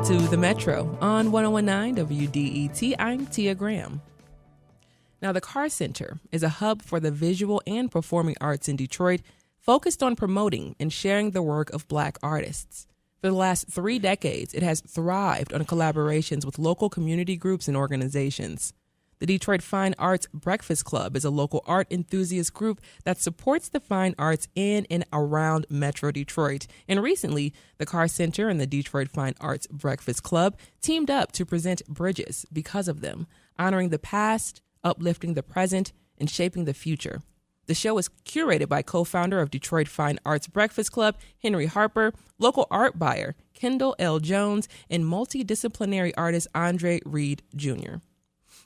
to The Metro on 1019 WDET. I'm Tia Graham. Now, the Carr Center is a hub for the visual and performing arts in Detroit, focused on promoting and sharing the work of Black artists. For the last 3 decades, it has thrived on collaborations with local community groups and organizations. The Detroit Fine Arts Breakfast Club is a local art enthusiast group that supports the fine arts in and around Metro Detroit. And recently, the Carr Center and the Detroit Fine Arts Breakfast Club teamed up to present Bridges Because of Them, honoring the past, uplifting the present, and shaping the future. The show is curated by co-founder of Detroit Fine Arts Breakfast Club, Henry Harper, local art buyer, Kendale L. Jones, and multi-disciplinary artist Andre Reed Jr.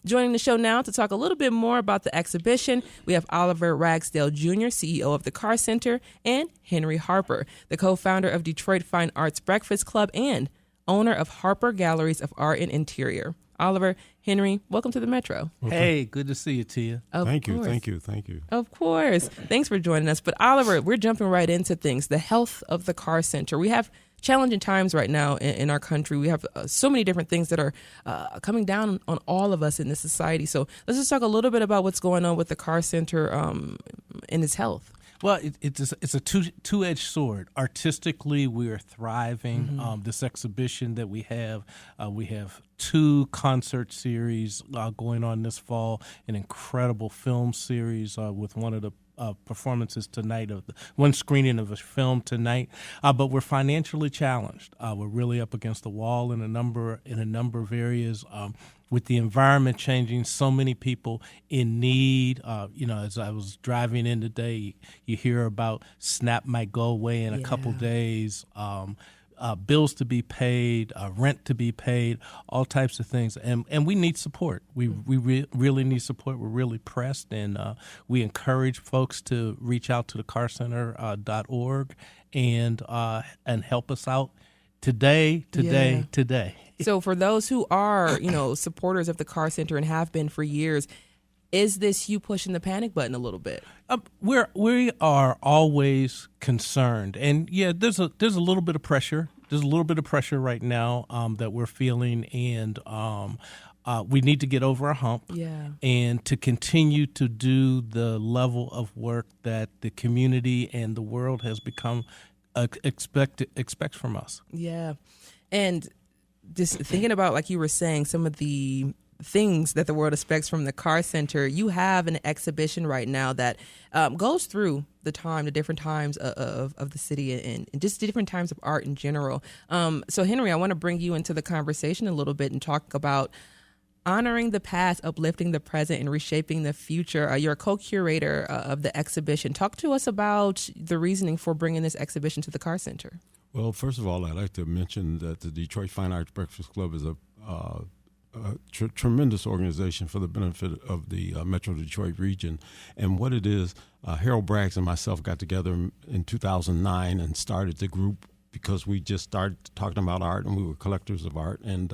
Joining the show now to talk a little bit more about the exhibition, we have Oliver Ragsdale Jr., CEO of the Carr Center, and Henry Harper, the co-founder of Detroit Fine Arts Breakfast Club and owner of Harper Galleries of Art and Interior. Oliver, Henry, welcome to the Metro. Hey, good to see you, Tia. Thank you. Of course. Thanks for joining us. But Oliver, we're jumping right into things. The health of the Carr Center. We have challenging times right now in our country. We have so many different things that are coming down on all of us in this society. So let's just talk a little bit about what's going on with the Carr Center and its health. Well, it's a two-edged sword. Artistically, we are thriving. Mm-hmm. This exhibition that we have 2 concert series going on this fall, an incredible film series with one of the performances tonight, one screening of a film tonight, but we're financially challenged. We're really up against the wall in a number of areas. With the environment changing, so many people in need. As I was driving in today, you hear about SNAP might go away in a couple days. Bills to be paid, rent to be paid, all types of things, and we need support. We really need support. We're really pressed, and we encourage folks to reach out to the carcenter.org and help us out today. So for those who are, supporters of the Carr Center and have been for years, is this you pushing the panic button a little bit? We are always concerned, and there's a little bit of pressure. There's a little bit of pressure right now that we're feeling, and we need to get over a hump, and to continue to do the level of work that the community and the world has become expects from us. Yeah, and just thinking about, like you were saying, some of the things that the world expects from the Carr Center. You have an exhibition right now that goes through the different times of the city and just different times of art in general. So Henry, I want to bring you into the conversation a little bit and talk about honoring the past, uplifting the present, and reshaping the future. You're a co-curator of the exhibition. Talk to us about the reasoning for bringing this exhibition to the Carr Center. Well, first of all, I'd like to mention that the Detroit Fine Arts Breakfast Club is a tremendous organization for the benefit of the Metro Detroit region. And what it is, Harold Braggs and myself got together in 2009 and started the group because we just started talking about art, and we were collectors of art, and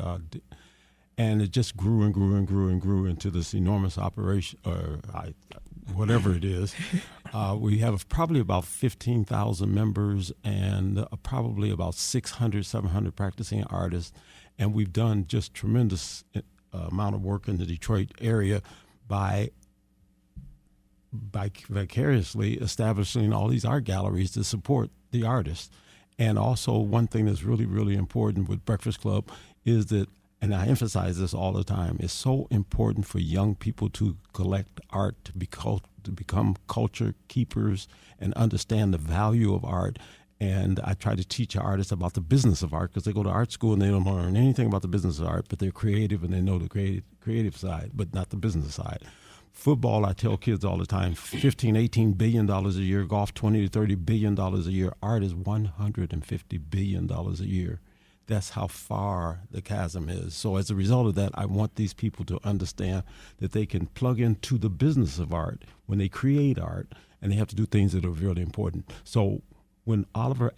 it just grew and grew and grew and grew into this enormous operation, whatever it is. We have probably about 15,000 members and probably about 600, 700 practicing artists. And we've done just tremendous amount of work in the Detroit area by vicariously establishing all these art galleries to support the artists. And also one thing that's really, really important with Breakfast Club is that, and I emphasize this all the time, it's so important for young people to collect art, to become culture keepers and understand the value of art. And I try to teach artists about the business of art because they go to art school and they don't learn anything about the business of art, but they're creative and they know the creative side, but not the business side. Football, I tell kids all the time, $15, $18 billion a year. Golf, $20 to $30 billion a year. Art is $150 billion a year. That's how far the chasm is. So as a result of that, I want these people to understand that they can plug into the business of art when they create art, and they have to do things that are really important. So when Oliver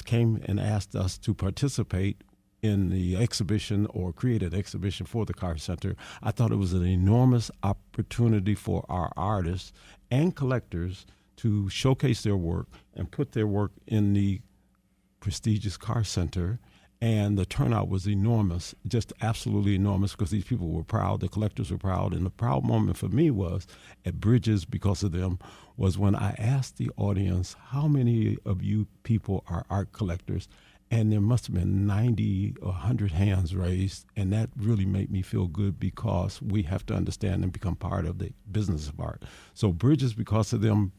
came and asked us to participate in the exhibition or create an exhibition for the Carr Center, I thought it was an enormous opportunity for our artists and collectors to showcase their work and put their work in the prestigious Carr Center And the turnout was enormous, just absolutely enormous, because these people were proud, the collectors were proud. And the proud moment for me was at Bridges, because of them, was when I asked the audience, how many of you people are art collectors? And there must have been 90 or 100 hands raised, and that really made me feel good, because we have to understand and become part of the business of art. So Bridges because of them,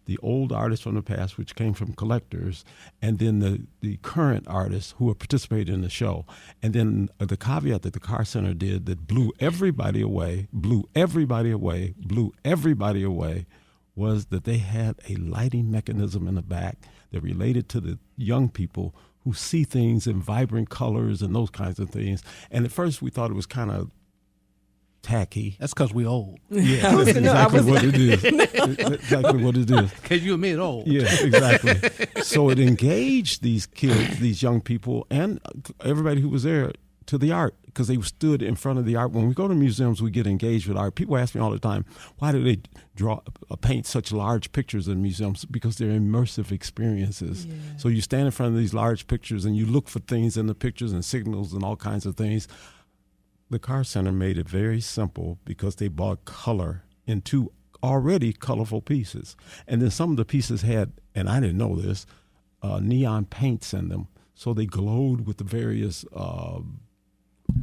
the old artists from the past, which came from collectors, and then the current artists who are participating in the show. And then the caveat that the Carr Center did that blew everybody away, was that they had a lighting mechanism in the back that related to the young people who see things in vibrant colors and those kinds of things. And at first we thought it was kind of tacky. That's because we old. Yeah, that's exactly what it is. Exactly what it is. Because you and me old. Yeah, exactly. So it engaged these kids, these young people, and everybody who was there to the art, because they stood in front of the art. When we go to museums, we get engaged with art. People ask me all the time, why do they paint such large pictures in museums? Because they're immersive experiences. Yeah. So you stand in front of these large pictures and you look for things in the pictures and signals and all kinds of things. The Carr Center made it very simple, because they brought color into already colorful pieces. And then some of the pieces had, and I didn't know this, neon paints in them. So they glowed with the various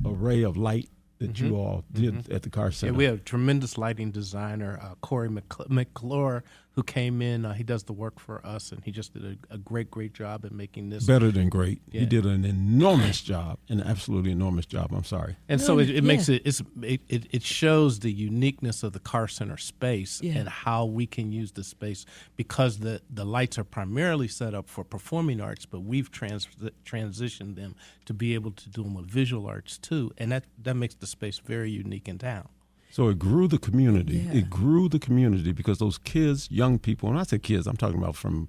array of light that you all did at the Carr Center. Yeah, we have a tremendous lighting designer, Corey McClure, who came in. He does the work for us, and he just did a great job at making this. Better than great. Yeah. He did an enormous job, an absolutely enormous job. I'm sorry. And so it makes it shows the uniqueness of the Carr Center space and how we can use the space, because the lights are primarily set up for performing arts, but we've transitioned them to be able to do them with visual arts too, and that makes the space very unique in town. So it grew the community. Yeah. It grew the community, because those kids, young people, and when I say kids, I'm talking about from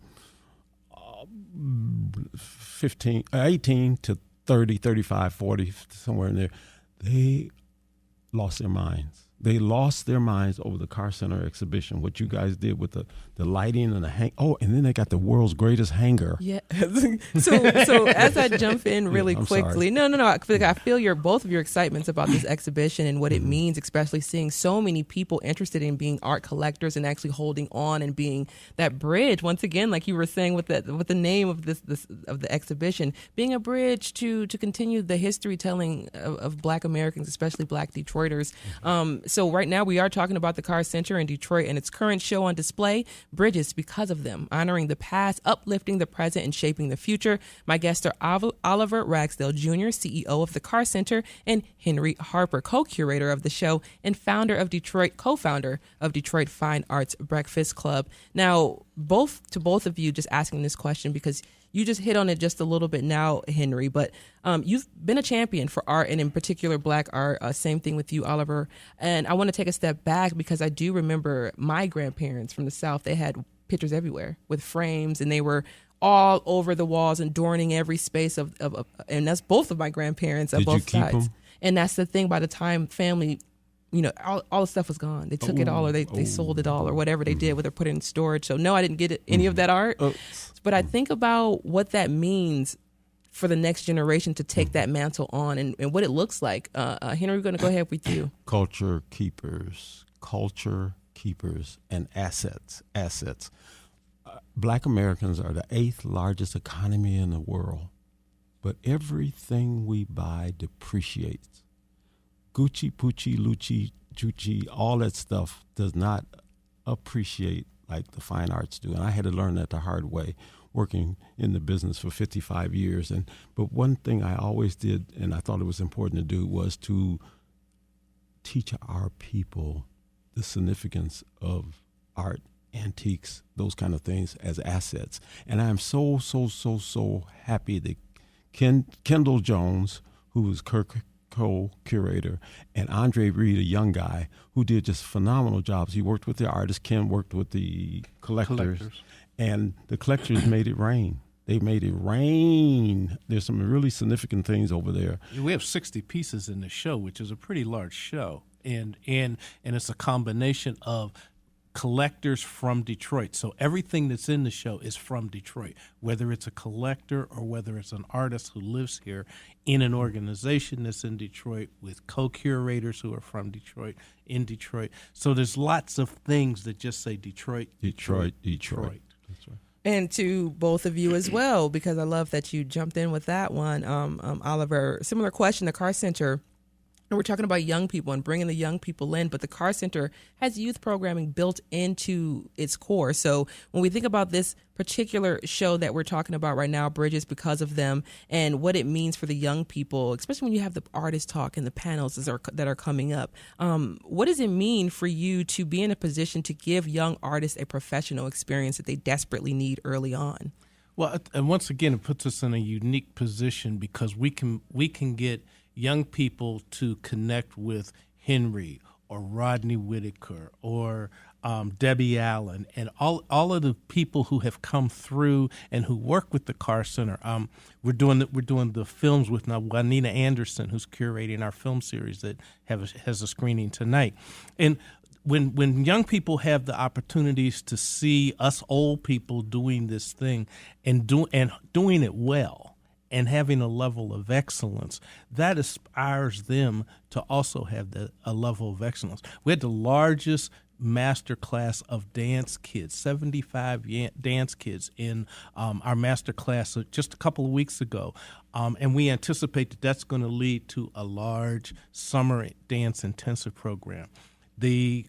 18 to 30, 35, 40, somewhere in there, they lost their minds. They lost their minds over the Carr Center exhibition, what you guys did with the lighting and and then they got the world's greatest hanger. Yeah. So as I jump in really quickly, no, I feel both of your excitements about this exhibition and what it means, especially seeing so many people interested in being art collectors and actually holding on and being that bridge. Once again, like you were saying with the name of this of the exhibition, being a bridge to continue the history telling of Black Americans, especially Black Detroiters. So right now we are talking about the Carr Center in Detroit and its current show on display, Bridges Because of Them, honoring the past, uplifting the present, and shaping the future. My guests are Oliver Ragsdale Jr., CEO of the Carr Center, and Henry Harper, co-curator of the show and co-founder of Detroit Fine Arts Breakfast Club. Now, both of you, just asking this question because you just hit on it just a little bit now, Henry, but you've been a champion for art, and in particular Black art. Same thing with you, Oliver. And I want to take a step back, because I do remember my grandparents from the South. They had pictures everywhere with frames, and they were all over the walls, adorning every space of and that's both of my grandparents on both sides. Them? And that's the thing. By the time family, all the stuff was gone. They took it all, or they sold it all, or whatever they did, whether put it in storage. So no, I didn't get any of that art. But I think about what that means for the next generation to take that mantle on, and what it looks like. Henry, we're going to go ahead with you. Culture keepers, and assets. Black Americans are the 8th largest economy in the world, but everything we buy depreciates. Gucci, Pucci, Lucci, Chuchi, all that stuff does not appreciate like the fine arts do. And I had to learn that the hard way, working in the business for 55 years. But one thing I always did, and I thought it was important to do, was to teach our people the significance of art, antiques, those kind of things as assets. And I am so happy that Kendall Jones, who was co-curator, and Andre Reed, a young guy who did just phenomenal jobs. He worked with the artists. Ken worked with the collectors. And the collectors made it rain. They made it rain. There's some really significant things over there. We have 60 pieces in the show, which is a pretty large show. And it's a combination of collectors from Detroit. So everything that's in the show is from Detroit, whether it's a collector or whether it's an artist who lives here in an organization that's in Detroit with co-curators who are from Detroit, in Detroit. So there's lots of things that just say Detroit. That's right. And to both of you as well, because I love that you jumped in with that one, Oliver. Similar question, the Carr Center. And we're talking about young people and bringing the young people in, but the Carr Center has youth programming built into its core. So when we think about this particular show that we're talking about right now, Bridges Because of Them, and what it means for the young people, especially when you have the artist talk and the panels that are coming up, what does it mean for you to be in a position to give young artists a professional experience that they desperately need early on? Well, and once again, it puts us in a unique position because we can get young people to connect with Henry or Rodney Whitaker or Debbie Allen and all of the people who have come through and who work with the Carr Center. We're doing the films with Juanita Anderson, who's curating our film series that has a screening tonight. And when young people have the opportunities to see us old people doing this thing and doing it well, and having a level of excellence, that inspires them to also have a level of excellence. We had the largest master class of dance kids, 75 dance kids in our master class just a couple of weeks ago. And we anticipate that that's going to lead to a large summer dance intensive program. The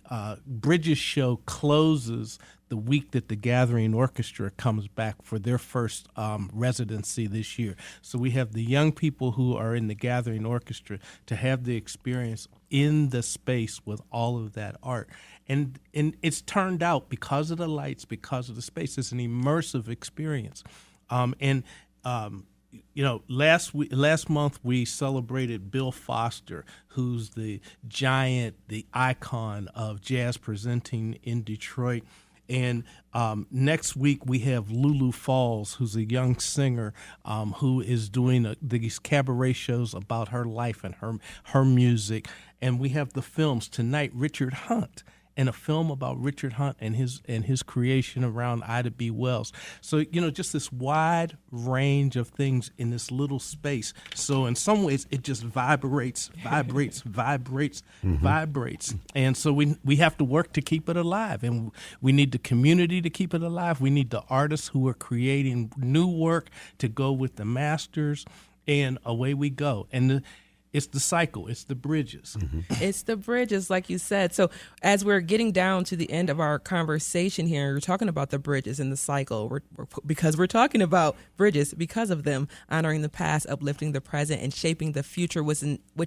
Bridges show closes the week that the Gathering Orchestra comes back for their first residency this year. So we have the young people who are in the Gathering Orchestra to have the experience in the space with all of that art. And it's turned out, because of the lights, because of the space, it's an immersive experience. Last month we celebrated Bill Foster, who's the giant, the icon of jazz presenting in Detroit. And next week we have Lulu Falls, who's a young singer who is doing these cabaret shows about her life and her music. And we have the films tonight, Richard Hunt, and a film about Richard Hunt and his creation around Ida B. Wells. So, just this wide range of things in this little space. So in some ways it just vibrates. And so we have to work to keep it alive. And we need the community to keep it alive. We need the artists who are creating new work to go with the masters, and away we go. And it's the cycle. It's the bridges. Mm-hmm. It's the bridges, like you said. So as we're getting down to the end of our conversation here, we're talking about the bridges and the cycle because we're talking about Bridges Because of Them, honoring the past, uplifting the present, and shaping the future, which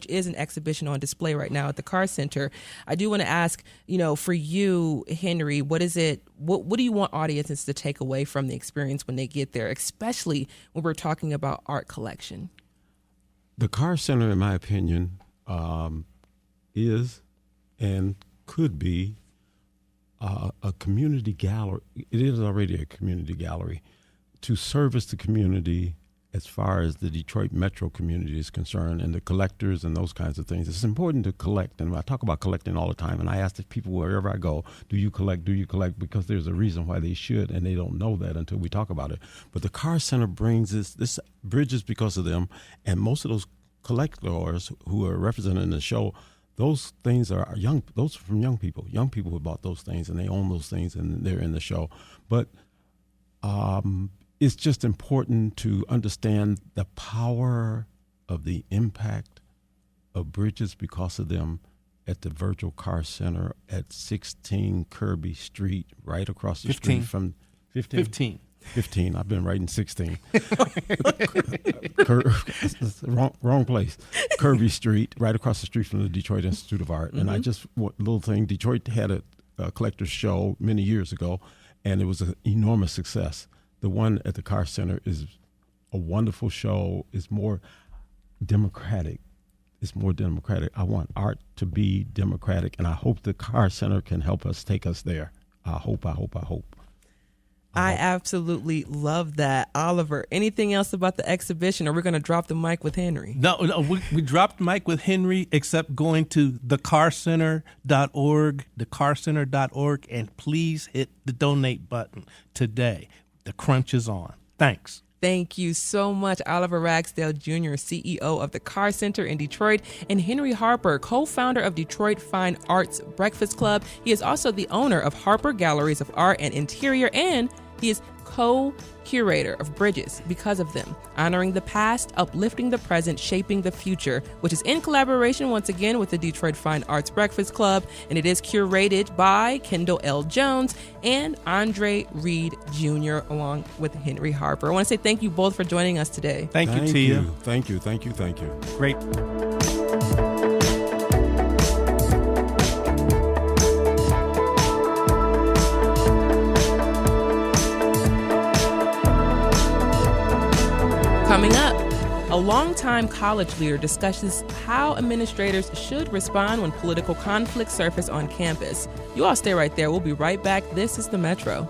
is an exhibition on display right now at the Carr Center. I do want to ask, for you, Henry, what is it? What do you want audiences to take away from the experience when they get there, especially when we're talking about art collection? The Carr Center, in my opinion, is and could be a community gallery. It is already a community gallery to service the community as far as the Detroit metro community is concerned, and the collectors and those kinds of things. It's important to collect, and I talk about collecting all the time, and I ask the people wherever I go, do you collect? Because there's a reason why they should, and they don't know that until we talk about it. But the Carr Center brings this Bridges Because of Them, and most of those collectors who are represented in the show, those things are those are from young people who bought those things, and they own those things, and they're in the show. But it's just important to understand the power of the impact of Bridges Because of Them at the Virgil Carr Center at 16 Kirby Street, right across the street from 15. I've been writing 16. Wrong place. Kirby Street, right across the street from the Detroit Institute of Art. Mm-hmm. And little thing, Detroit had a collector's show many years ago, and it was an enormous success. The one at the Carr Center is a wonderful show. It's more democratic. I want art to be democratic, and I hope the Carr Center can help us take us there. I hope. I absolutely love that. Oliver, anything else about the exhibition, or we're going to drop the mic with Henry? No, we dropped the mic with Henry, except going to thecarcenter.org, thecarcenter.org, and please hit the donate button today. The crunch is on. Thanks. Thank you so much, Oliver Ragsdale Jr., CEO of the Carr Center in Detroit, and Henry Harper, co-founder of Detroit Fine Arts Breakfast Club. He is also the owner of Harper Galleries of Art and Interior, and he is co-curator of Bridges Because of Them, honoring the past, uplifting the present, shaping the future, which is in collaboration once again with the Detroit Fine Arts Breakfast Club, and it is curated by Kendale L. Jones and Andre Reed Jr. along with Henry Harper. I want to say thank you both for joining us today. Thank you, Tia. Thank you. Great. Coming up, a longtime college leader discusses how administrators should respond when political conflicts surface on campus. You all stay right there. We'll be right back. This is The Metro.